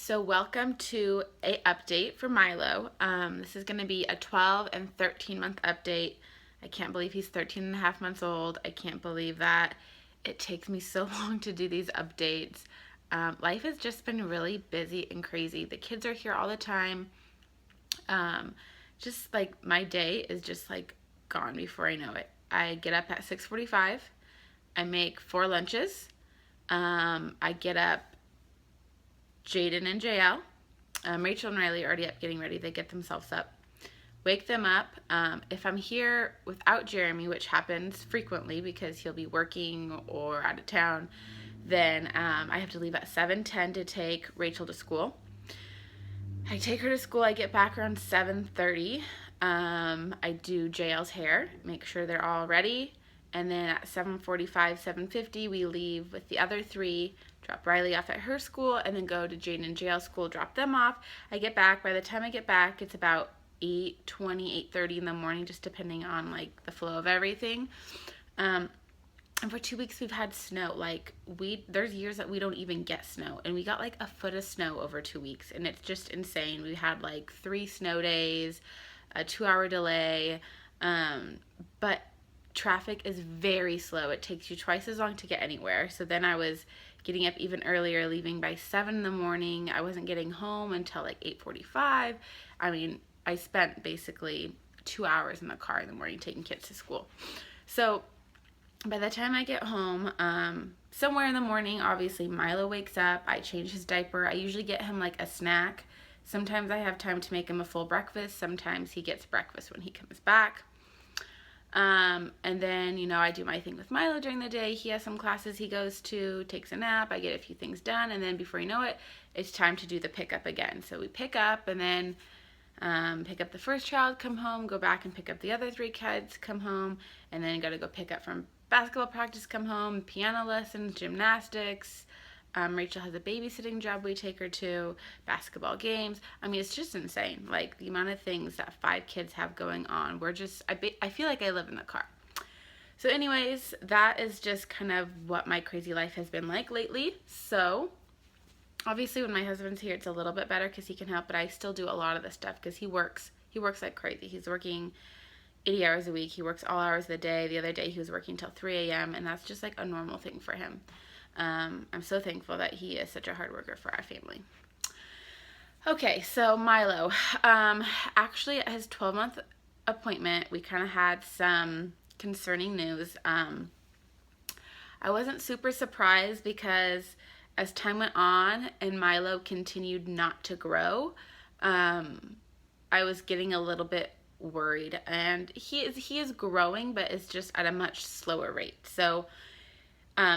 So welcome to a update for Milo. This is going to be a 12 and 13 month update. I can't believe he's 13 and a half months old. I can't believe that it takes me so long to do these updates. Life has just been really busy and crazy. The kids are here all the time. Just like my day is just like gone before I know it. I get up at 6:45. I make 4 lunches. I get up Jaden and JL. Rachel and Riley are already up getting ready. They get themselves up. Wake them up. If I'm here without Jeremy, which happens frequently because he'll be working or out of town, then I have to leave at 7:10 to take Rachel to school. I take her to school. I get back around 7:30. I do JL's hair, make sure they're all ready. And then at 7:45, 7:50, we leave with the other three, drop Riley off at her school, and then go to Jaden and JL's school, drop them off. I get back. By the time I get back, it's about 8:20, 8:30 in the morning, just depending on like the flow of everything. And for 2 weeks we've had snow. There's years that we don't even get snow, and we got like a foot of snow over 2 weeks, and it's just insane. We had like 3 snow days, a 2-hour delay, but traffic is very slow. It takes you twice as long to get anywhere. So then I was getting up even earlier, leaving by 7 in the morning. I wasn't getting home until like 8:45. I spent basically 2 hours in the car in the morning taking kids to school. So by the time I get home, somewhere in the morning, obviously Milo wakes up. I change his diaper. I usually get him like a snack. Sometimes I have time to make him a full breakfast. Sometimes he gets breakfast when he comes back. And then, I do my thing with Milo during the day. He has some classes he goes to, takes a nap. I get a few things done. And then before you know it, it's time to do the pickup again. So we pick up and then pick up the first child, come home, go back and pick up the other 3 kids, come home, and then got to go pick up from basketball practice, come home, piano lessons, gymnastics. Rachel has a babysitting job we take her to, basketball games. It's just insane. Like the amount of things that 5 kids have going on. I feel like I live in the car. So anyways, that is just kind of what my crazy life has been like lately. So obviously when my husband's here, it's a little bit better because he can help, but I still do a lot of this stuff because he works like crazy. He's working 80 hours a week. He works all hours of the day. The other day he was working till 3 a.m. and that's just like a normal thing for him. I'm so thankful that he is such a hard worker for our family. Okay, so Milo. Actually, at his 12-month appointment, we kind of had some concerning news. I wasn't super surprised because as time went on and Milo continued not to grow, I was getting a little bit worried. And he is growing, but it's just at a much slower rate. So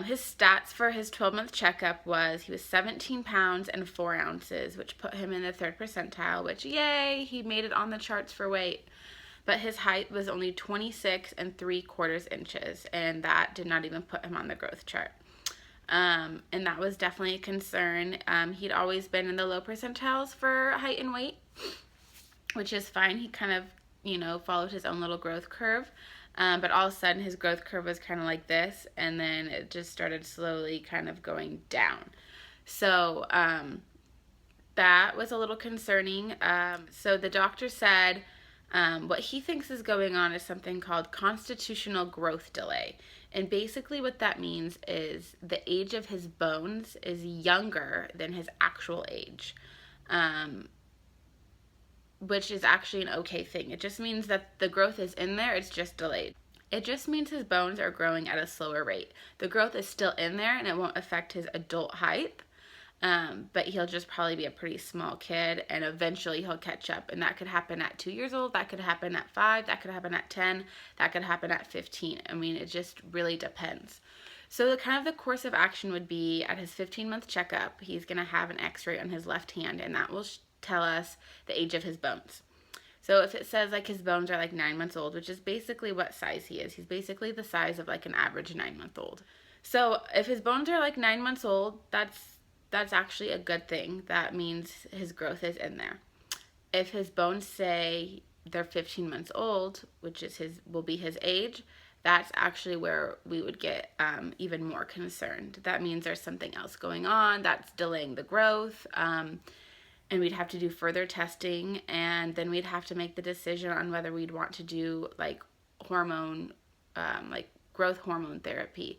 his stats for his 12-month checkup was he was 17 pounds and 4 ounces, which put him in the 3rd percentile, which, yay, he made it on the charts for weight. But his height was only 26 3/4 inches, and that did not even put him on the growth chart. And that was definitely a concern. He'd always been in the low percentiles for height and weight, which is fine. He kind of, followed his own little growth curve. But all of a sudden his growth curve was kind of like this, and then it just started slowly kind of going down. So that was a little concerning. So the doctor said what he thinks is going on is something called constitutional growth delay. And basically what that means is the age of his bones is younger than his actual age. Which is actually an okay thing. It just means that the growth is in there, it's just delayed. It just means his bones are growing at a slower rate. The growth is still in there and it won't affect his adult height, but he'll just probably be a pretty small kid and eventually he'll catch up. And that could happen at 2 years old, that could happen at 5, that could happen at 10, that could happen at 15. It just really depends. So the course of action would be at his 15-month checkup, he's going to have an x-ray on his left hand, and that will tell us the age of his bones. So if it says like his bones are like 9 months old, which is basically what size he is, he's basically the size of like an average 9-month-old. So if his bones are like 9 months old, that's actually a good thing. That means his growth is in there. If his bones say they're 15 months old, which will be his age, that's actually where we would get even more concerned. That means there's something else going on that's delaying the growth. And we'd have to do further testing, and then we'd have to make the decision on whether we'd want to do like hormone, like growth hormone therapy,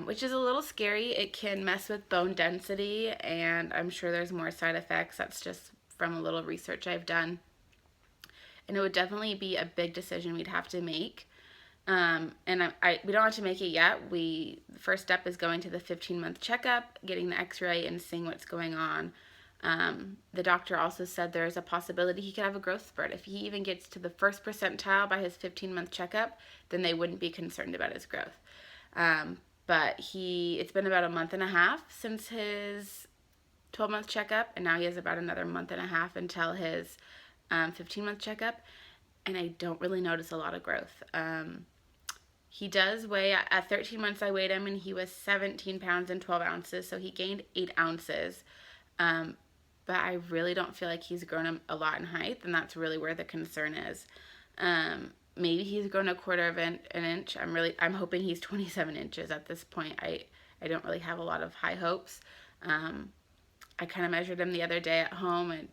which is a little scary. It can mess with bone density, and I'm sure there's more side effects. That's just from a little research I've done. And it would definitely be a big decision we'd have to make. And we don't have to make it yet. The first step is going to the 15-month checkup, getting the x-ray, and seeing what's going on. The doctor also said there's a possibility he could have a growth spurt. If he even gets to the first percentile by his 15-month checkup, then they wouldn't be concerned about his growth. But it's been about a month and a half since his 12-month checkup, and now he has about another month and a half until his 15-month checkup, and I don't really notice a lot of growth. He does weigh, at 13 months I weighed him, and he was 17 pounds and 12 ounces, so he gained 8 ounces. But I really don't feel like he's grown a lot in height, and that's really where the concern is. Maybe he's grown a quarter of an inch. I'm hoping he's 27 inches at this point. I don't really have a lot of high hopes. I kind of measured him the other day at home, and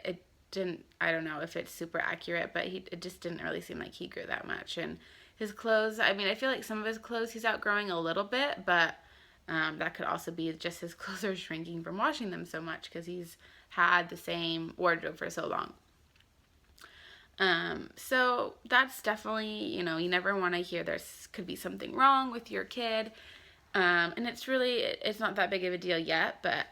it didn't, I don't know if it's super accurate, but it just didn't really seem like he grew that much. And his clothes, I mean, I feel like some of his clothes he's outgrowing a little bit, but that could also be just his clothes are shrinking from washing them so much because he's had the same wardrobe for so long. So that's definitely, you never want to hear there could be something wrong with your kid. And it's not that big of a deal yet, but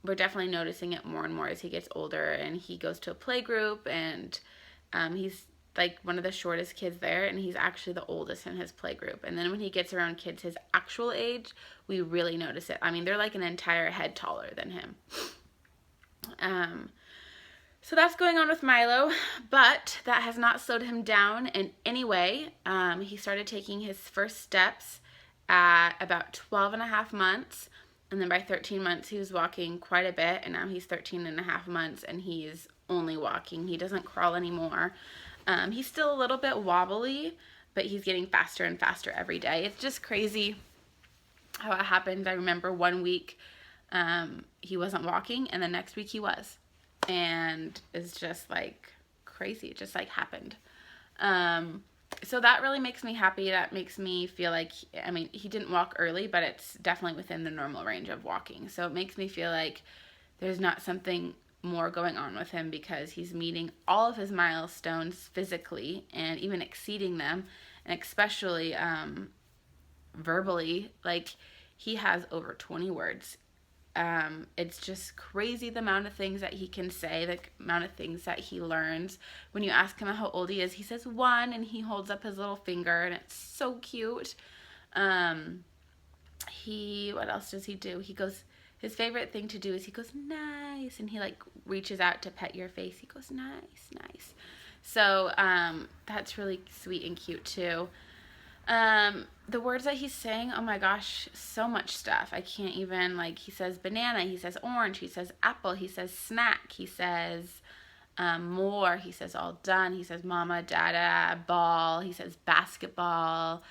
we're definitely noticing it more and more as he gets older, and he goes to a play group, and he's like one of the shortest kids there, and he's actually the oldest in his play group. And then when he gets around kids his actual age, we really notice it. I mean, they're like an entire head taller than him. So that's going on with Milo, but that has not slowed him down in any way. He started taking his first steps at about 12 and a half months, and then by 13 months he was walking quite a bit, and now he's 13 and a half months and he's only walking. He doesn't crawl anymore. He's still a little bit wobbly, but he's getting faster and faster every day. It's just crazy how it happened. I remember one week he wasn't walking, and the next week he was. And it's just like crazy. It just like happened. So that really makes me happy. That makes me feel like, I mean, he didn't walk early, but it's definitely within the normal range of walking. So it makes me feel like there's not something more going on with him, because he's meeting all of his milestones physically and even exceeding them, and especially verbally. Like, he has over 20 words. It's just crazy the amount of things that he can say, the amount of things that he learns. When you ask him how old he is, he says 1, and he holds up his little finger, and it's so cute. What else does he do? His favorite thing to do is he goes, nice, and he like reaches out to pet your face. He goes, nice, nice. So that's really sweet and cute too. The words that he's saying, oh my gosh, so much stuff. I can't even, he says banana, he says orange, he says apple, he says snack, he says more, he says all done, he says mama, dada, ball, he says basketball.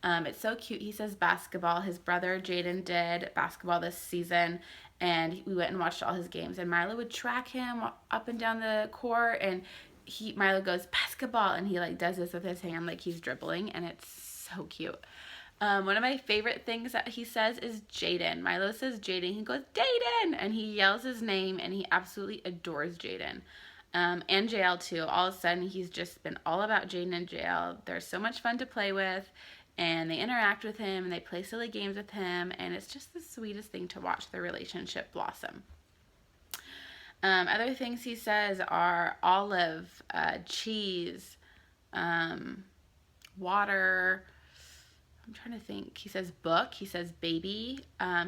It's so cute. He says basketball. His brother Jaden did basketball this season, and we went and watched all his games, and Milo would track him up and down the court, and Milo goes basketball, and he does this with his hand like he's dribbling, and it's so cute. One of my favorite things that he says is Jaden. Milo says Jaden. He goes, Jaden! And he yells his name, and he absolutely adores Jaden. And JL too. All of a sudden, he's just been all about Jaden and JL. They're so much fun to play with, and they interact with him, and they play silly games with him, and it's just the sweetest thing to watch their relationship blossom. Other things he says are olive, cheese, water. I'm trying to think. He says book. He says baby.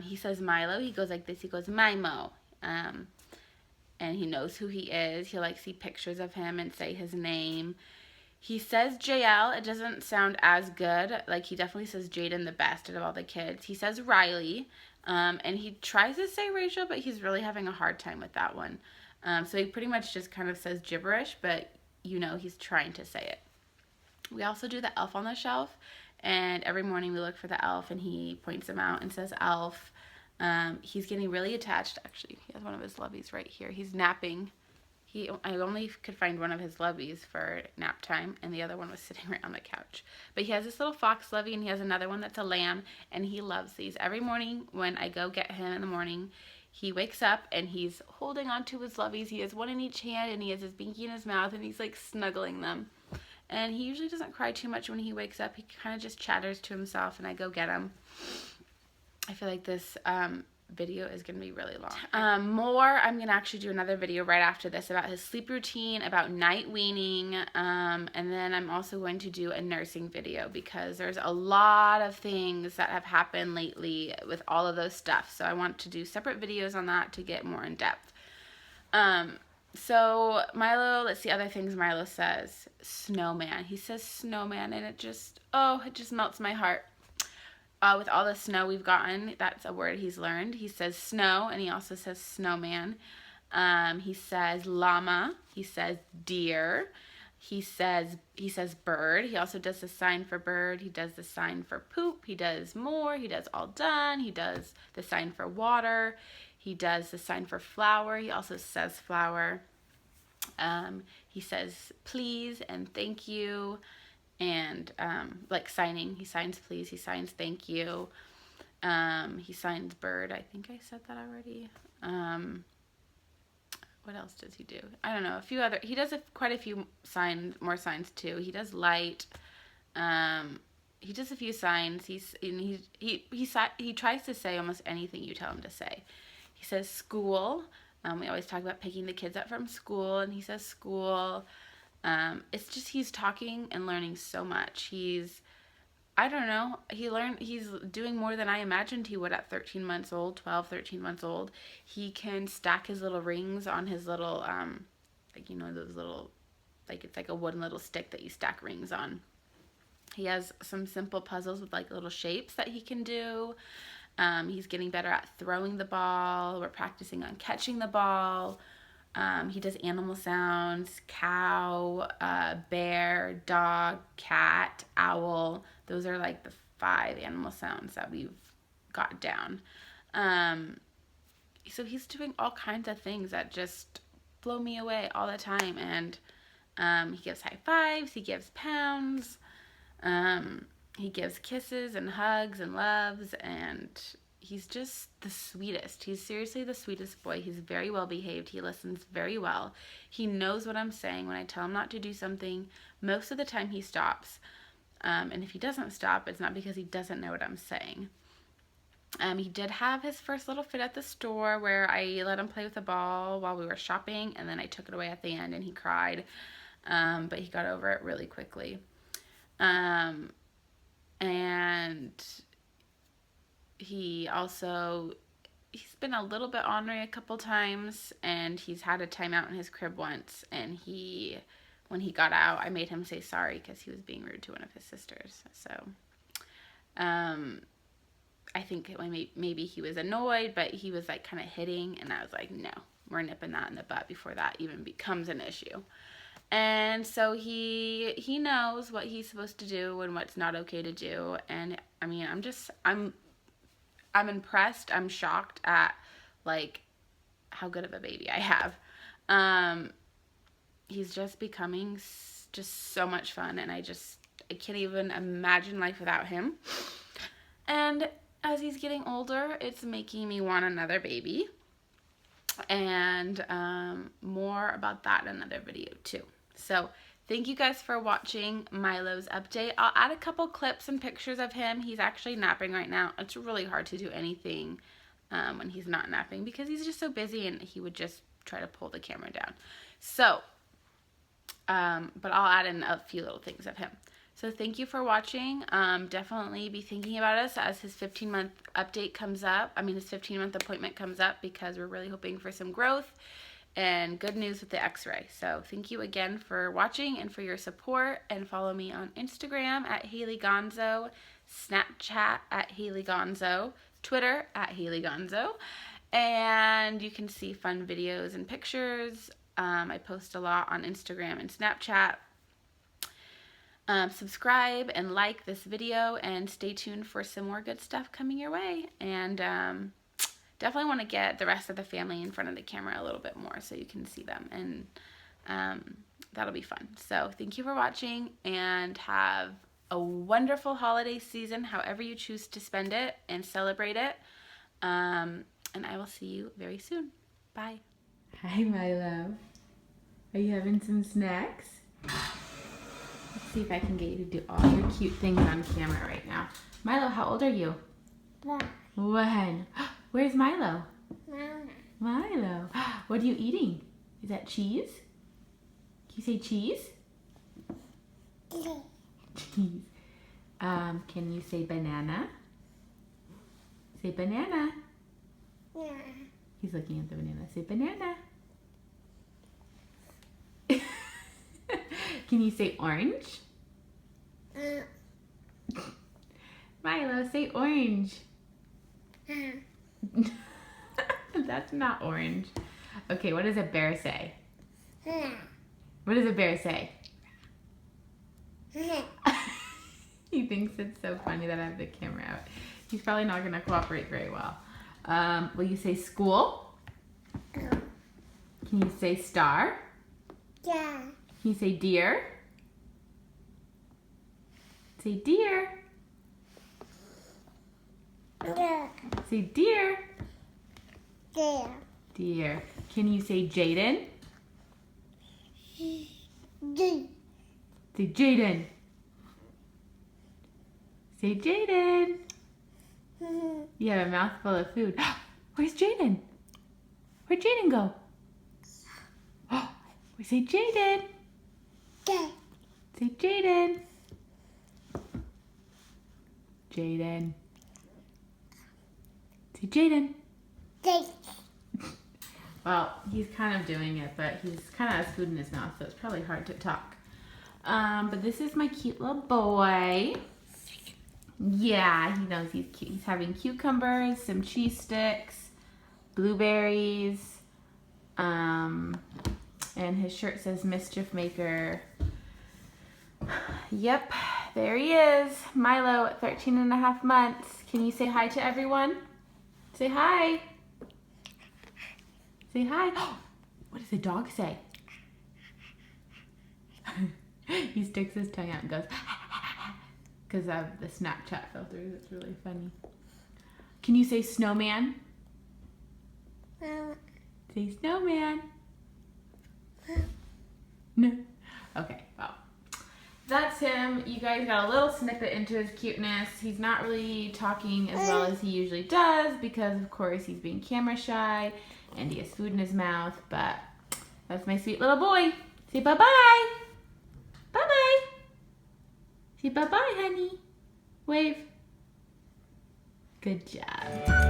He says Milo. He goes like this. He goes Mimo. And he knows who he is. He'll see pictures of him and say his name. He says JL. It doesn't sound as good. He definitely says Jaden the best out of all the kids. He says Riley. And he tries to say Rachel, but he's really having a hard time with that one. So he pretty much just kind of says gibberish, but he's trying to say it. We also do the elf on the shelf, and every morning we look for the elf, and he points him out and says elf. He's getting really attached. Actually, he has one of his loveys right here. He's napping. I only could find one of his loveys for nap time, and the other one was sitting right on the couch. But he has this little fox lovey, and he has another one that's a lamb, and he loves these. Every morning when I go get him in the morning, he wakes up and he's holding onto his loveys. He has one in each hand, and he has his binky in his mouth, and he's like snuggling them. And he usually doesn't cry too much when he wakes up. He kind of just chatters to himself, and I go get him. I feel like this video is going to be really long. I'm going to actually do another video right after this about his sleep routine, about night weaning, and then I'm also going to do a nursing video because there's a lot of things that have happened lately with all of those stuff. So I want to do separate videos on that to get more in depth. So Milo, let's see other things Milo says. Snowman. He says snowman, and it just melts my heart. With all the snow we've gotten, that's a word he's learned. He says snow, and he also says snowman. He says llama. He says deer. He says bird. He also does the sign for bird. He does the sign for poop. He does more. He does all done. He does the sign for water. He does the sign for flower. He also says flower. He says please and thank you. And like signing, he signs please, he signs thank you, he signs bird. I think I said that already. What else does he do? I don't know. He does quite a few more signs too. He does light. He does a few signs. He tries to say almost anything you tell him to say. He says school. We always talk about picking the kids up from school, and he says school. It's just he's talking and learning so much. He's doing more than I imagined he would at 13 months old, 12, 13 months old. He can stack his little rings on his little, those little, it's like a wooden little stick that you stack rings on. He has some simple puzzles with like little shapes that he can do. He's getting better at throwing the ball. We're practicing on catching the ball. He does animal sounds, cow, bear, dog, cat, owl. Those are like the 5 animal sounds that we've got down. So he's doing all kinds of things that just blow me away all the time. And he gives high fives, he gives pounds, he gives kisses and hugs and loves, and he's just the sweetest. He's seriously the sweetest boy. He's very well behaved. He listens very well. He knows what I'm saying. When I tell him not to do something, most of the time he stops. And if he doesn't stop, it's not because he doesn't know what I'm saying. He did have his first little fit at the store where I let him play with a ball while we were shopping, and then I took it away at the end and he cried. But he got over it really quickly. And he's been a little bit ornery a couple times, and he's had a timeout in his crib once, and when he got out, I made him say sorry because he was being rude to one of his sisters. So I think maybe he was annoyed, but he was like kind of hitting, and I was like, no, we're nipping that in the butt before that even becomes an issue. And so he knows what he's supposed to do and what's not okay to do. And I mean, I'm impressed. I'm shocked at like how good of a baby I have. He's just becoming just so much fun, and I can't even imagine life without him. And as he's getting older, it's making me want another baby. And more about that in another video too. So thank you guys for watching Milo's update. I'll add a couple clips and pictures of him. He's actually napping right now. It's really hard to do anything when he's not napping because he's just so busy, and he would just try to pull the camera down. So, but I'll add in a few little things of him. So thank you for watching. Definitely be thinking about us as his 15-month update comes up. His 15-month appointment comes up, because we're really hoping for some growth and good news with the x-ray. So thank you again for watching and for your support, and follow me on Instagram at Haley Gonzo, Snapchat at Haley Gonzo, Twitter at Haley Gonzo, and you can see fun videos and pictures. I post a lot on Instagram and Snapchat. Subscribe and like this video, and stay tuned for some more good stuff coming your way. And definitely want to get the rest of the family in front of the camera a little bit more so you can see them, and that'll be fun. So thank you for watching, and have a wonderful holiday season, however you choose to spend it and celebrate it. And I will see you very soon. Bye. Hi, Milo. Are you having some snacks? Let's see if I can get you to do all your cute things on camera right now. Milo, how old are you? 1. Where's Milo? Milo. What are you eating? Is that cheese? Can you say cheese? Cheese. Can you say banana? Say banana. He's looking at the banana. Say banana. Can you say orange? Milo, say orange. That's not orange. Okay, what does a bear say? What does a bear say? He thinks it's so funny that I have the camera out. He's probably not going to cooperate very well. Will you say school? Can you say star? Yeah. Can you say deer? Say deer. Yeah. Say deer. Yeah. Deer. Can you say Jaden? D. Say Jaden. Say Jaden. You have a mouthful of food. Where's Jaden? Where'd Jaden go? We say Jaden. D. Say Jaden. Jaden. Say Jaden. D. Well, he's kind of doing it, but he's kind of has food in his mouth, so it's probably hard to talk. But this is my cute little boy. Yeah, he knows he's cute. He's having cucumbers, some cheese sticks, blueberries, and his shirt says Mischief Maker. Yep, there he is, Milo at 13.5 months. Can you say hi to everyone? Say hi. Say hi. What does the dog say? He sticks his tongue out and goes, because of the Snapchat filters. It's really funny. Can you say snowman? Say snowman. No. Okay, well, that's him. You guys got a little snippet into his cuteness. He's not really talking as well as he usually does because, of course, he's being camera shy and he has food in his mouth, but that's my sweet little boy. Say bye-bye. Bye-bye. Say bye-bye, honey. Wave. Good job.